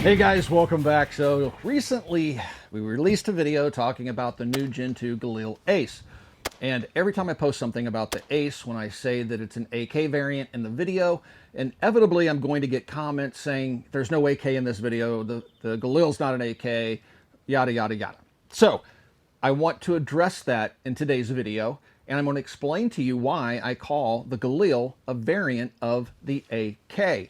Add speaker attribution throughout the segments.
Speaker 1: Hey guys, welcome back. So recently we released a video talking about the new Gen 2 Galil Ace. And every time I post something about the Ace, when I say that it's an AK variant in the video, inevitably I'm going to get comments saying there's no AK in this video, the Galil's not an AK, yada yada yada. So I want to address that in today's video, and I'm going to explain to you why I call the Galil a variant of the AK.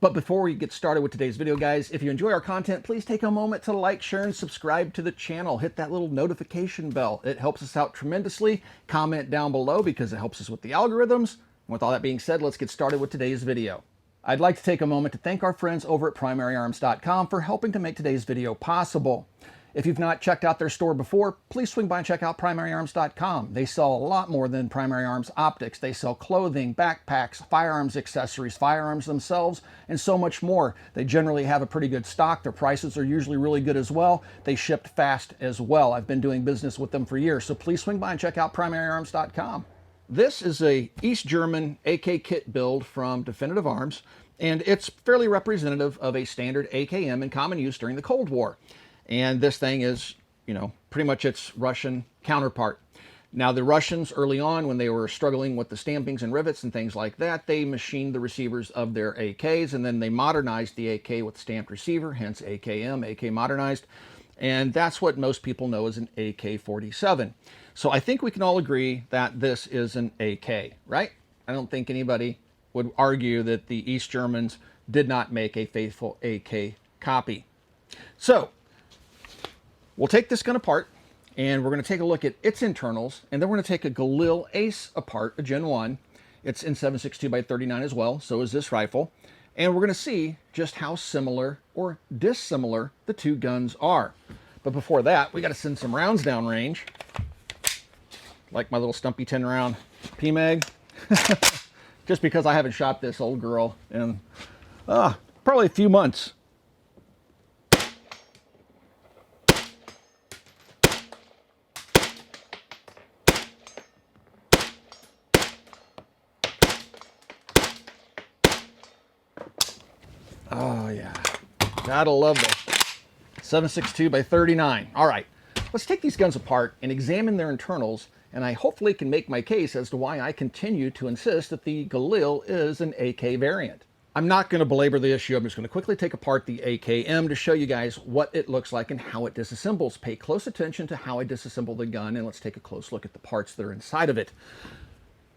Speaker 1: But before we get started with today's video, guys, if you enjoy our content, please take a moment to like, share, and subscribe to the channel. Hit that little notification bell. It helps us out tremendously. Comment down below because it helps us with the algorithms. And with all that being said, let's get started with today's video. I'd like to take a moment to thank our friends over at primaryarms.com for helping to make today's video possible. If you've not checked out their store before, please swing by and check out primaryarms.com. They sell a lot more than Primary Arms optics. They sell clothing, backpacks, firearms accessories, firearms themselves, and so much more. They generally have a pretty good stock. Their prices are usually really good as well. They ship fast as well. I've been doing business with them for years, so please swing by and check out primaryarms.com. This is a East German AK kit build from Definitive Arms, and it's fairly representative of a standard AKM in common use during the Cold War. And this thing is, pretty much its Russian counterpart. Now, the Russians early on, when they were struggling with the stampings and rivets and things like that, they machined the receivers of their AKs, and then they modernized the AK with stamped receiver, hence AKM, AK modernized. And that's what most people know as an AK-47. So I think we can all agree that this is an AK, right? I don't think anybody would argue that the East Germans did not make a faithful AK copy. So we'll take this gun apart, and we're going to take a look at its internals, and then we're going to take a Galil Ace apart, a Gen 1. It's in 7.62x39 as well, so is this rifle. And we're going to see just how similar or dissimilar the two guns are. But before that, we got to send some rounds down range, like my little stumpy 10-round PMag, just because I haven't shot this old girl in probably a few months. Oh yeah, gotta love the 7.62x39. All right, let's take these guns apart and examine their internals, and I hopefully can make my case as to why I continue to insist that the Galil is an AK variant. I'm not going to belabor the issue. I'm just going to quickly take apart the AKM to show you guys what it looks like and how it disassembles. Pay close attention to how I disassemble the gun, and let's take a close look at the parts that are inside of it.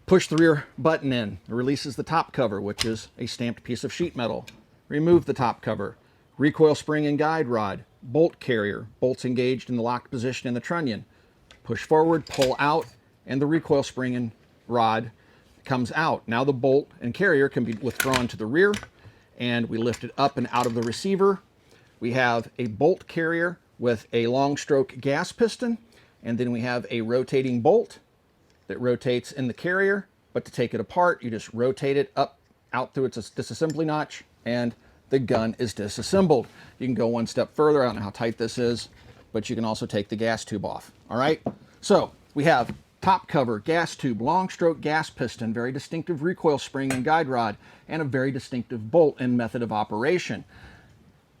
Speaker 1: Push the rear button in. It releases the top cover, which is a stamped piece of sheet metal. Remove the top cover. Recoil spring and guide rod. Bolt carrier. Bolts engaged in the locked position in the trunnion. Push forward, pull out, and the recoil spring and rod comes out. Now the bolt and carrier can be withdrawn to the rear, and we lift it up and out of the receiver. We have a bolt carrier with a long stroke gas piston, and then we have a rotating bolt that rotates in the carrier. But to take it apart, you just rotate it up, out through its disassembly notch, and the gun is disassembled. You can go one step further. I don't know how tight this is, but you can also take the gas tube off. All right, so we have top cover, gas tube, long stroke gas piston, very distinctive recoil spring and guide rod, and a very distinctive bolt and method of operation.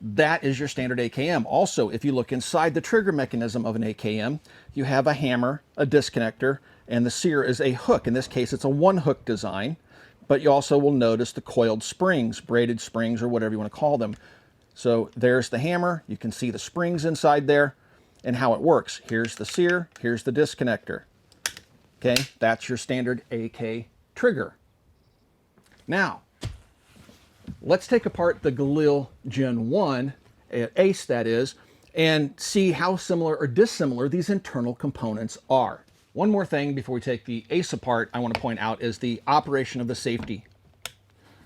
Speaker 1: That is your standard AKM. Also, if you look inside the trigger mechanism of an AKM, you have a hammer, a disconnector, and the sear is a hook. In this case, it's a one hook design. But you also will notice the coiled springs, braided springs, or whatever you want to call them. So there's the hammer. You can see the springs inside there and how it works. Here's the sear. Here's the disconnector. Okay, that's your standard AK trigger. Now, let's take apart the Galil Gen 1, Ace that is, and see how similar or dissimilar these internal components are. One more thing before we take the Ace apart I want to point out is the operation of the safety.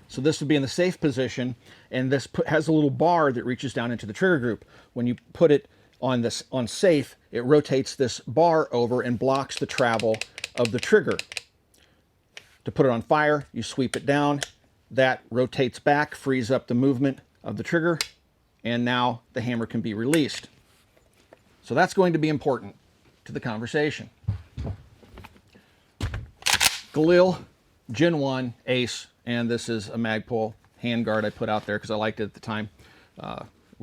Speaker 1: So this would be in the safe position, and this has a little bar that reaches down into the trigger group. When you put it on safe, it rotates this bar over and blocks the travel of the trigger. To put it on fire, you sweep it down. That rotates back, frees up the movement of the trigger, and now the hammer can be released. So that's going to be important to the conversation. Galil Gen 1 Ace, and this is a Magpul handguard I put out there because I liked it at the time.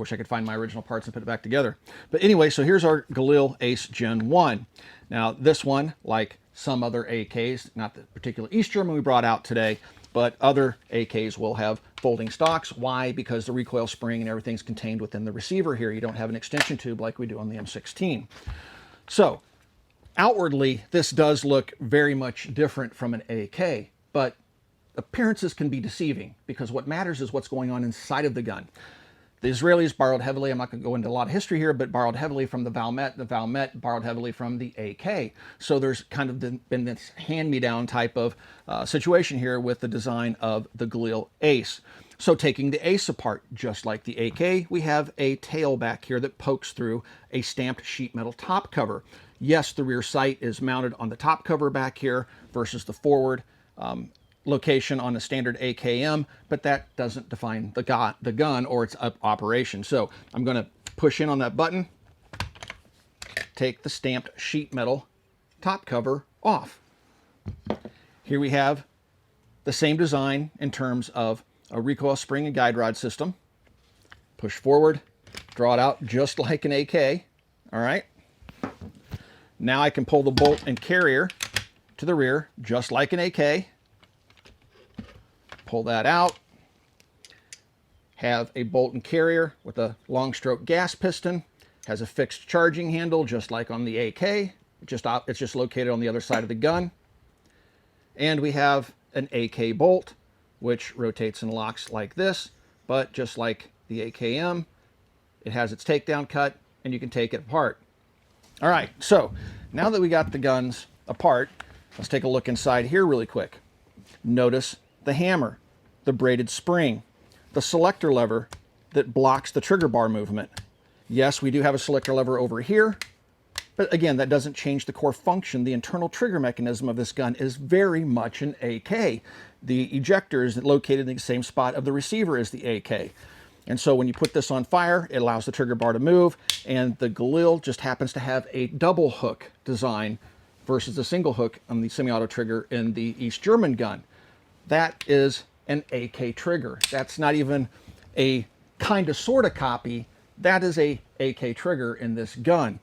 Speaker 1: wish I could find my original parts and put it back together. But anyway, so here's our Galil Ace Gen 1. Now this one, like some other AKs, not the particular East German we brought out today, but other AKs will have folding stocks. Why? Because the recoil spring and everything's contained within the receiver here. You don't have an extension tube like we do on the M16. So outwardly, this does look very much different from an AK, but appearances can be deceiving because what matters is what's going on inside of the gun. The Israelis borrowed heavily, I'm not going to go into a lot of history here, but borrowed heavily from the Valmet. The Valmet borrowed heavily from the AK. So there's kind of been this hand-me-down type of situation here with the design of the Galil Ace. So taking the Ace apart, just like the AK, we have a tail back here that pokes through a stamped sheet metal top cover. Yes, the rear sight is mounted on the top cover back here versus the forward location on a standard AKM, but that doesn't define the gun or its operation. So I'm going to push in on that button, take the stamped sheet metal top cover off. Here we have the same design in terms of a recoil spring and guide rod system. Push forward, draw it out just like an AK. All right. Now I can pull the bolt and carrier to the rear just like an AK. Pull that out, have a bolt and carrier with a long stroke gas piston, has a fixed charging handle just like on the AK, it's just located on the other side of the gun. And we have an AK bolt, which rotates and locks like this, but just like the AKM, it has its takedown cut and you can take it apart. All right, so now that we got the guns apart, let's take a look inside here really quick. Notice the hammer, the braided spring, the selector lever that blocks the trigger bar movement. Yes, we do have a selector lever over here, but again, that doesn't change the core function. The internal trigger mechanism of this gun is very much an AK. The ejector is located in the same spot of the receiver as the AK. And so when you put this on fire, it allows the trigger bar to move, and the Galil just happens to have a double hook design versus a single hook on the semi-auto trigger in the East German gun. That is an AK trigger. That's not even a kind of sort of copy. That is a AK trigger in this gun.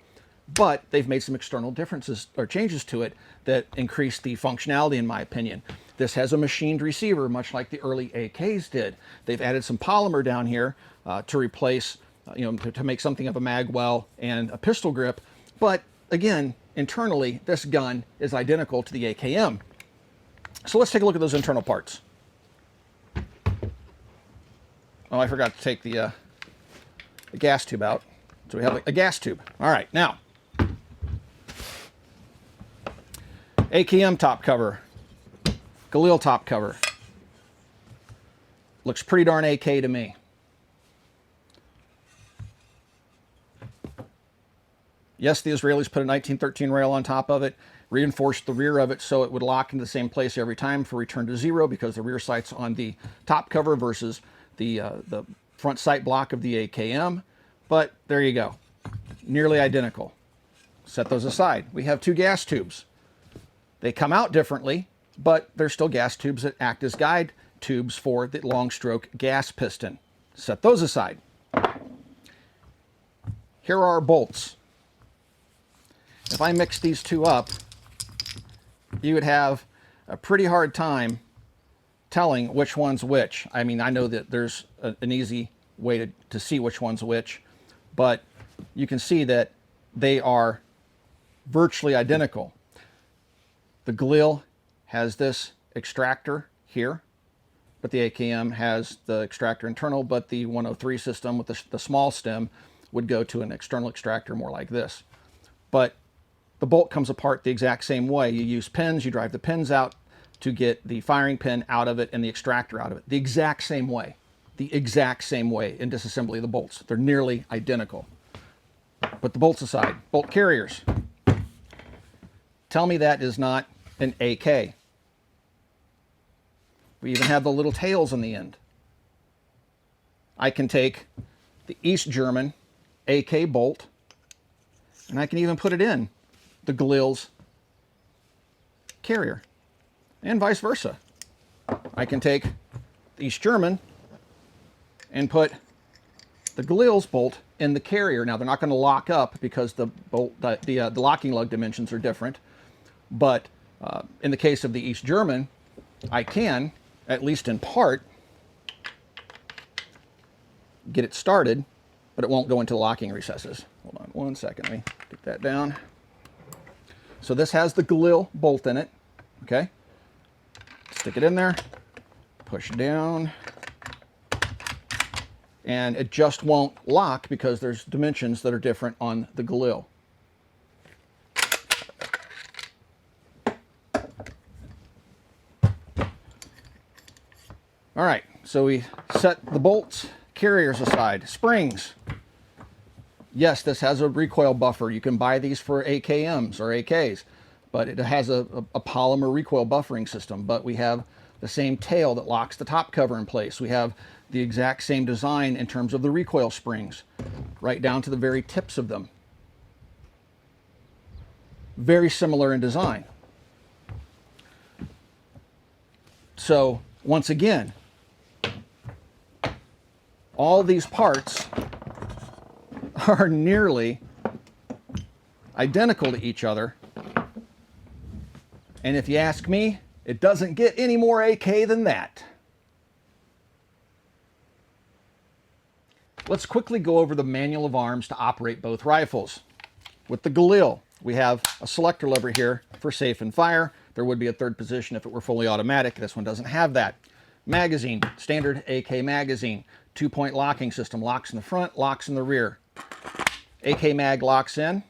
Speaker 1: But they've made some external differences or changes to it that increase the functionality, in my opinion. This has a machined receiver, much like the early AKs did. They've added some polymer down here to replace, to make something of a mag well and a pistol grip. But again, internally, this gun is identical to the AKM. So let's take a look at those internal parts. Oh, I forgot to take the gas tube out. So we have a gas tube. All right, now, AKM top cover, Galil top cover. Looks pretty darn AK to me. Yes, the Israelis put a 1913 rail on top of it, reinforced the rear of it so it would lock into the same place every time for return to zero because the rear sight's on the top cover versus the front sight block of the AKM. But there you go. Nearly identical. Set those aside. We have two gas tubes. They come out differently, but they're still gas tubes that act as guide tubes for the long stroke gas piston. Set those aside. Here are our bolts. If I mix these two up, you would have a pretty hard time telling which one's which. I mean, I know that there's an easy way to see which one's which, but you can see that they are virtually identical. The Galil has this extractor here, but the AKM has the extractor internal, but the 103 system with the small stem would go to an external extractor more like this. But the bolt comes apart the exact same way. You use pins, you drive the pins out to get the firing pin out of it and the extractor out of it. The exact same way. The exact same way in disassembly of the bolts. They're nearly identical. Put the bolts aside. Bolt carriers. Tell me that is not an AK. We even have the little tails on the end. I can take the East German AK bolt and I can even put it in the Galil's carrier, and vice versa. I can take the East German and put the Galils bolt in the carrier. Now they're not going to lock up because the locking lug dimensions are different. But in the case of the East German, I can, at least in part, get it started, but it won't go into locking recesses. Hold on one second, let me get that down. So this has the Galil bolt in it, okay? Stick it in there, push down, and it just won't lock because there's dimensions that are different on the Galil. All right, so we set the bolts, carriers aside, springs. Yes, this has a recoil buffer. You can buy these for AKMs or AKs, but it has a polymer recoil buffering system. But we have the same tail that locks the top cover in place. We have the exact same design in terms of the recoil springs, right down to the very tips of them. Very similar in design. So, once again, all these parts are nearly identical to each other. And if you ask me, it doesn't get any more AK than that. Let's quickly go over the manual of arms to operate both rifles. With the Galil, we have a selector lever here for safe and fire. There would be a third position if it were fully automatic. This one doesn't have that. Magazine, standard AK magazine. 2-point locking system, locks in the front, locks in the rear. AK mag locks in.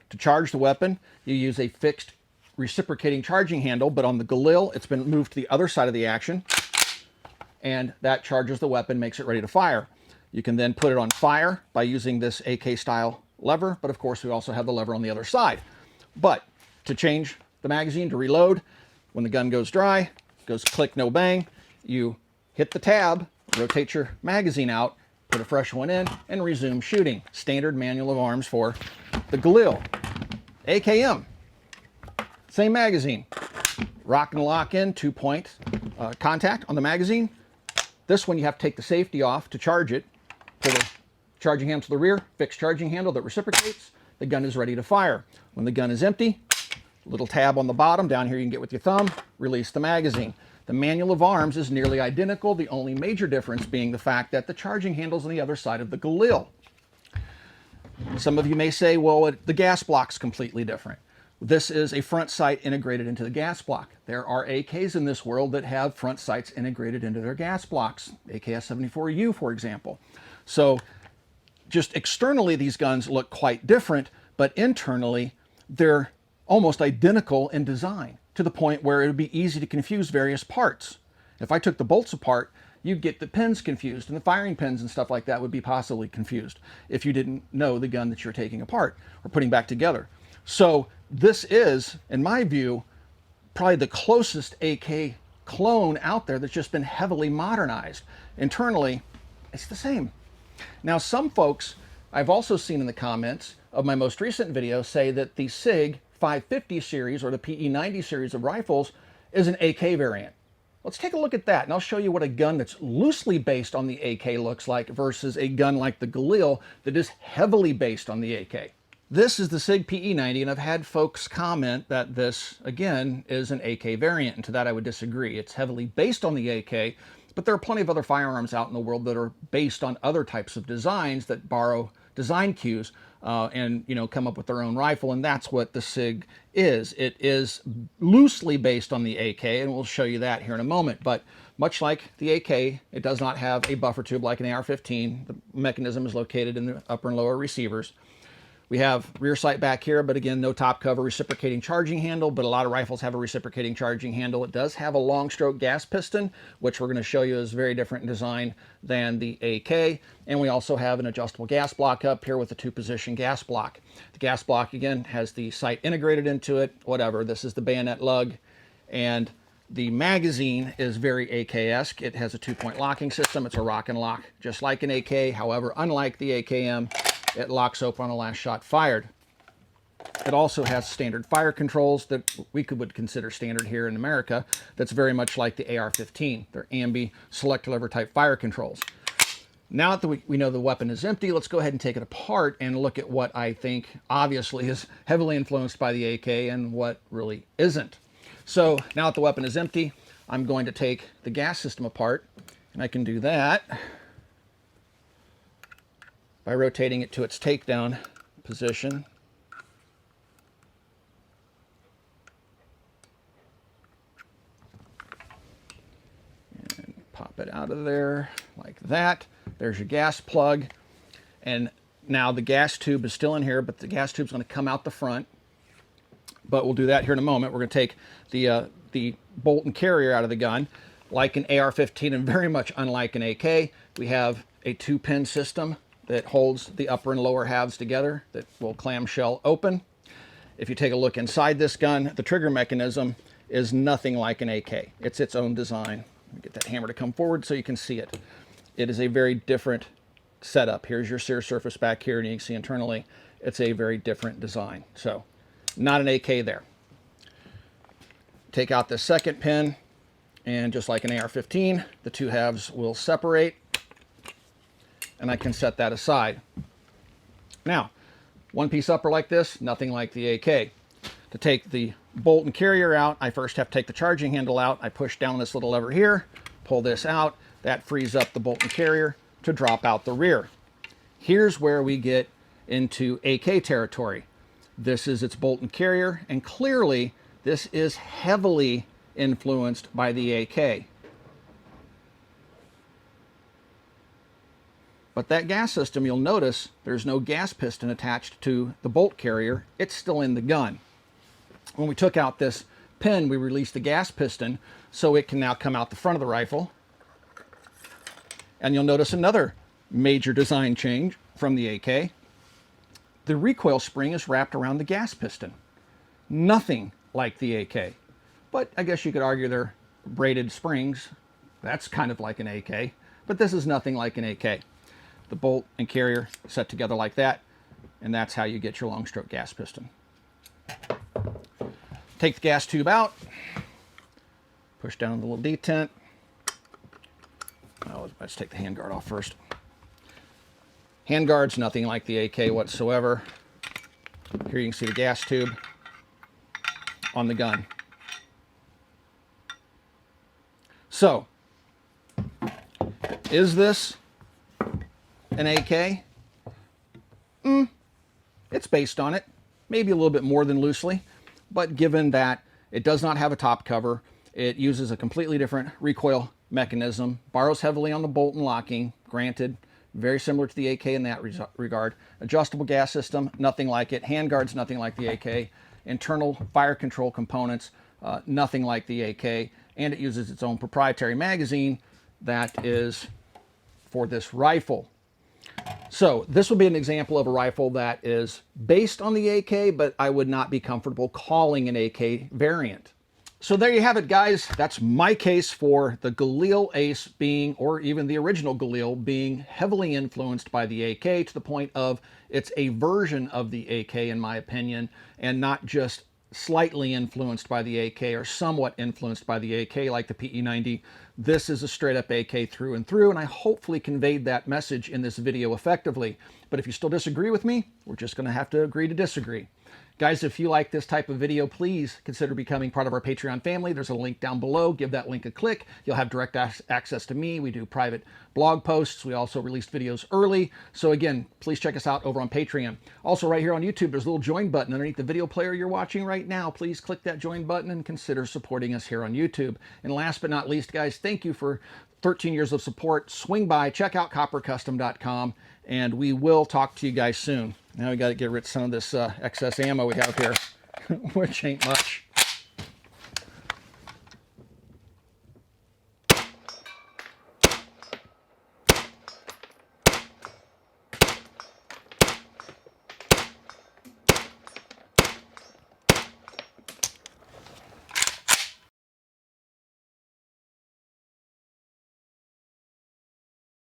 Speaker 1: To charge the weapon, you use a fixed reciprocating charging handle, but on the Galil, it's been moved to the other side of the action, and that charges the weapon, makes it ready to fire. You can then put it on fire by using this AK-style lever, but of course we also have the lever on the other side. But to change the magazine, to reload, when the gun goes dry, goes click, no bang, you hit the tab, rotate your magazine out, put a fresh one in, and resume shooting. Standard manual of arms for the Galil. AKM, same magazine. Rock and lock in, 2-point contact on the magazine. This one you have to take the safety off to charge it. Pull the charging handle to the rear, fixed charging handle that reciprocates. The gun is ready to fire. When the gun is empty, little tab on the bottom, down here you can get with your thumb, release the magazine. The manual of arms is nearly identical, the only major difference being the fact that the charging handle's on the other side of the Galil. Some of you may say, well, the gas block's completely different. This is a front sight integrated into the gas block. There are AKs in this world that have front sights integrated into their gas blocks. AKS-74U, for example. So just externally, these guns look quite different, but internally, they're almost identical in design, to the point where it would be easy to confuse various parts. If I took the bolts apart, you'd get the pins confused, and the firing pins and stuff like that would be possibly confused if you didn't know the gun that you're taking apart or putting back together. So this is, in my view, probably the closest AK clone out there that's just been heavily modernized. Internally, it's the same. Now, some folks I've also seen in the comments of my most recent video say that the Sig 550 series or the PE90 series of rifles is an AK variant. Let's take a look at that, and I'll show you what a gun that's loosely based on the AK looks like versus a gun like the Galil that is heavily based on the AK. This is the Sig PE90, and I've had folks comment that this, again, is an AK variant, and to that I would disagree. It's heavily based on the AK, but there are plenty of other firearms out in the world that are based on other types of designs that borrow design cues and come up with their own rifle, and that's what the Sig is. It is loosely based on the AK, and we'll show you that here in a moment. But much like the AK, it does not have a buffer tube like an AR-15. The mechanism is located in the upper and lower receivers. We have rear sight back here, but again, no top cover, reciprocating charging handle, but a lot of rifles have a reciprocating charging handle. It does have a long stroke gas piston, which we're going to show you is very different in design than the AK. And we also have an adjustable gas block up here with a 2-position gas block. The gas block, again, has the sight integrated into it, whatever. This is the bayonet lug. And the magazine is very AK-esque. It has a 2-point locking system. It's a rock and lock, just like an AK. However, unlike the AKM, it locks open on the last shot fired. It also has standard fire controls that we would consider standard here in America. That's very much like the AR-15. They're ambi selector lever type fire controls. Now that we know the weapon is empty, let's go ahead and take it apart and look at what I think obviously is heavily influenced by the AK and what really isn't. So now that the weapon is empty, I'm going to take the gas system apart, and I can do that by rotating it to its takedown position. And pop it out of there like that. There's your gas plug. And now the gas tube is still in here, but the gas tube is going to come out the front. But we'll do that here in a moment. We're going to take the bolt and carrier out of the gun. Like an AR-15 and very much unlike an AK, we have a 2-pin system that holds the upper and lower halves together that will clamshell open. If you take a look inside this gun, the trigger mechanism is nothing like an AK. It's its own design. Get that hammer to come forward so you can see it. It is a very different setup. Here's your sear surface back here, and you can see internally it's a very different design. So not an AK there. Take out the second pin, and just like an AR-15, the two halves will separate, and I can set that aside. Now, one piece upper like this, nothing like the AK. To take the bolt and carrier out, I first have to take the charging handle out. I push down this little lever here, pull this out. That frees up the bolt and carrier to drop out the rear. Here's where we get into AK territory. This is its bolt and carrier, and clearly this is heavily influenced by the AK. But that gas system, you'll notice there's no gas piston attached to the bolt carrier. It's still in the gun. When we took out this pin, we released the gas piston, so it can now come out the front of the rifle. And you'll notice another major design change from the AK. The recoil spring is wrapped around the gas piston. Nothing like the AK. But I guess you could argue they're braided springs. That's kind of like an AK. But this is nothing like an AK. The bolt and carrier set together like that, and that's how you get your long stroke gas piston. Take the gas tube out, push down the little detent. Oh, let's take the handguard off first. Handguard's nothing like the AK whatsoever. Here you can see the gas tube on the gun. So, is this an AK? It's based on it, maybe a little bit more than loosely, but given that it does not have a top cover, it uses a completely different recoil mechanism, borrows heavily on the bolt and locking, granted, very similar to the AK in that regard. Adjustable gas system, nothing like it. Handguards, nothing like the AK. Internal fire control components, nothing like the AK. And it uses its own proprietary magazine that is for this rifle. So this would be an example of a rifle that is based on the AK, but I would not be comfortable calling an AK variant. So there you have it, guys. That's my case for the Galil Ace being, or even the original Galil being, heavily influenced by the AK to the point of it's a version of the AK in my opinion, and not just slightly influenced by the AK or somewhat influenced by the AK like the PE90. This is a straight up AK through and through, and I hopefully conveyed that message in this video effectively. But if you still disagree with me, we're just going to have to agree to disagree. Guys, if you like this type of video, please consider becoming part of our Patreon family. There's a link down below. Give that link a click. You'll have direct access to me. We do private blog posts. We also release videos early. So again, please check us out over on Patreon. Also right here on YouTube, there's a little join button underneath the video player you're watching right now. Please click that join button and consider supporting us here on YouTube. And last but not least, guys, thank you for 13 years of support. Swing by, check out coppercustom.com, and we will talk to you guys soon. Now we got to get rid of some of this excess ammo we have here, which ain't much.